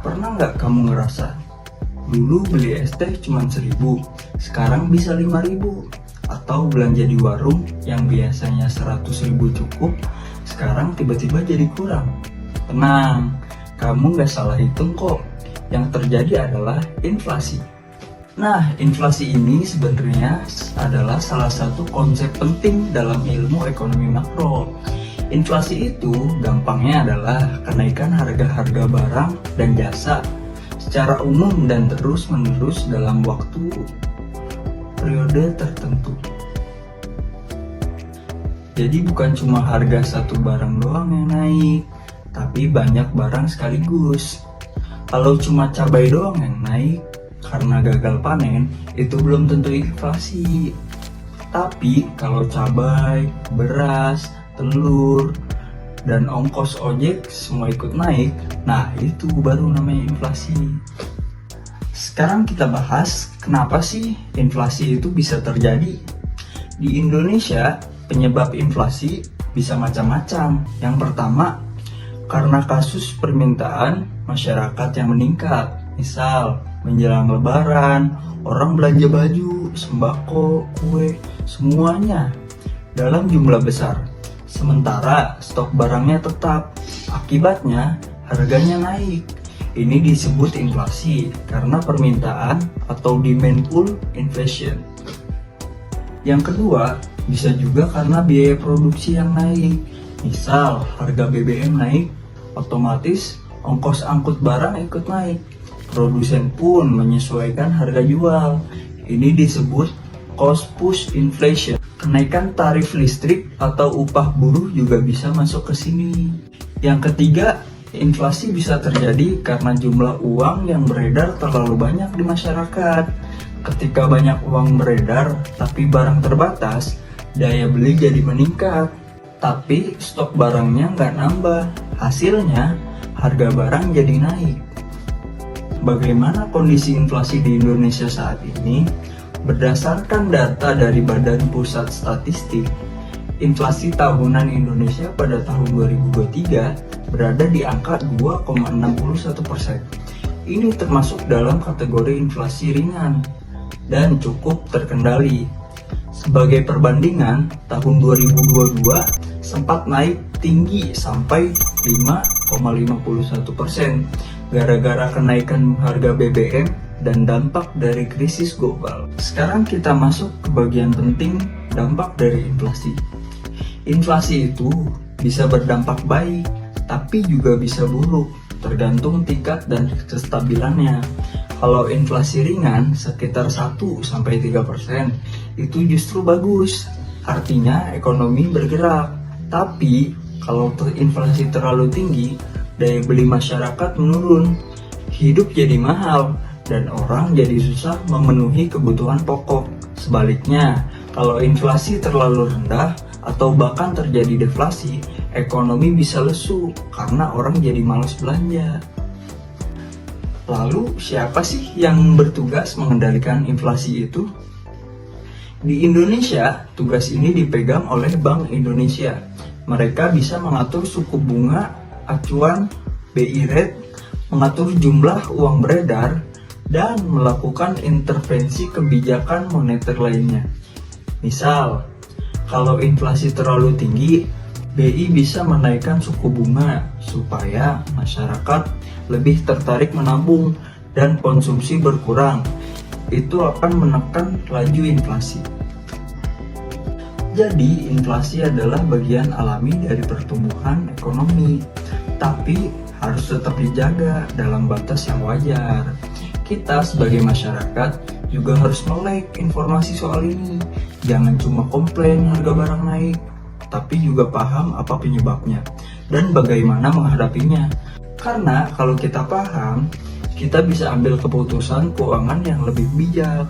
Pernah nggak kamu ngerasa, dulu beli es teh cuma 1.000, sekarang bisa 5.000? Atau belanja di warung yang biasanya 100.000 cukup, sekarang tiba-tiba jadi kurang? Tenang, kamu nggak salah hitung kok. Yang terjadi adalah inflasi. Nah, inflasi ini sebenarnya adalah salah satu konsep penting dalam ilmu ekonomi makro. Inflasi itu gampangnya adalah kenaikan harga-harga barang dan jasa secara umum dan terus-menerus dalam waktu periode tertentu. Jadi bukan cuma harga satu barang doang yang naik, tapi banyak barang sekaligus. Kalau cuma cabai doang yang naik karena gagal panen, itu belum tentu inflasi. Tapi kalau cabai, beras, telur, dan ongkos ojek semua ikut naik, nah itu baru namanya inflasi. Sekarang kita bahas kenapa sih inflasi itu bisa terjadi. Di Indonesia, penyebab inflasi bisa macam-macam. Yang pertama, karena kasus permintaan masyarakat yang meningkat. Misal, menjelang lebaran, orang belanja baju, sembako, kue, semuanya dalam jumlah besar. Sementara stok barangnya tetap, akibatnya harganya naik. Ini disebut inflasi karena permintaan atau demand pull inflation. Yang kedua, bisa juga karena biaya produksi yang naik. Misal, harga BBM naik, otomatis ongkos angkut barang ikut naik. Produsen pun menyesuaikan harga jual. Ini disebut cost push inflation. Kenaikan tarif listrik atau upah buruh juga bisa masuk ke sini. Yang ketiga, inflasi bisa terjadi karena jumlah uang yang beredar terlalu banyak di masyarakat. Ketika banyak uang beredar tapi barang terbatas, daya beli jadi meningkat. Tapi stok barangnya nggak nambah. Hasilnya, harga barang jadi naik. Bagaimana kondisi inflasi di Indonesia saat ini? Berdasarkan data dari Badan Pusat Statistik, inflasi tahunan Indonesia pada tahun 2023 berada di angka 2,61%. Ini termasuk dalam kategori inflasi ringan dan cukup terkendali. Sebagai perbandingan, tahun 2022 sempat naik tinggi sampai 5,51% gara-gara kenaikan harga BBM dan dampak dari krisis global. Sekarang kita masuk ke bagian penting, dampak dari inflasi. Inflasi itu bisa berdampak baik, tapi juga bisa buruk, tergantung tingkat dan kestabilannya. Kalau inflasi ringan sekitar 1-3%, itu justru bagus. Artinya ekonomi bergerak. Tapi kalau inflasi terlalu tinggi, daya beli masyarakat menurun, hidup jadi mahal, dan orang jadi susah memenuhi kebutuhan pokok. Sebaliknya, kalau inflasi terlalu rendah atau bahkan terjadi deflasi, ekonomi bisa lesu karena orang jadi malas belanja. Lalu, siapa sih yang bertugas mengendalikan inflasi itu? Di Indonesia, tugas ini dipegang oleh Bank Indonesia. Mereka bisa mengatur suku bunga, acuan, BI rate, mengatur jumlah uang beredar, dan melakukan intervensi kebijakan moneter lainnya. Misal, kalau inflasi terlalu tinggi, BI bisa menaikkan suku bunga supaya masyarakat lebih tertarik menabung dan konsumsi berkurang. Itu akan menekan laju inflasi. Jadi, inflasi adalah bagian alami dari pertumbuhan ekonomi, tapi harus tetap dijaga dalam batas yang wajar. Kita sebagai masyarakat juga harus melek informasi soal ini. Jangan cuma komplain harga barang naik, tapi juga paham apa penyebabnya dan bagaimana menghadapinya. Karena kalau kita paham, kita bisa ambil keputusan keuangan yang lebih bijak.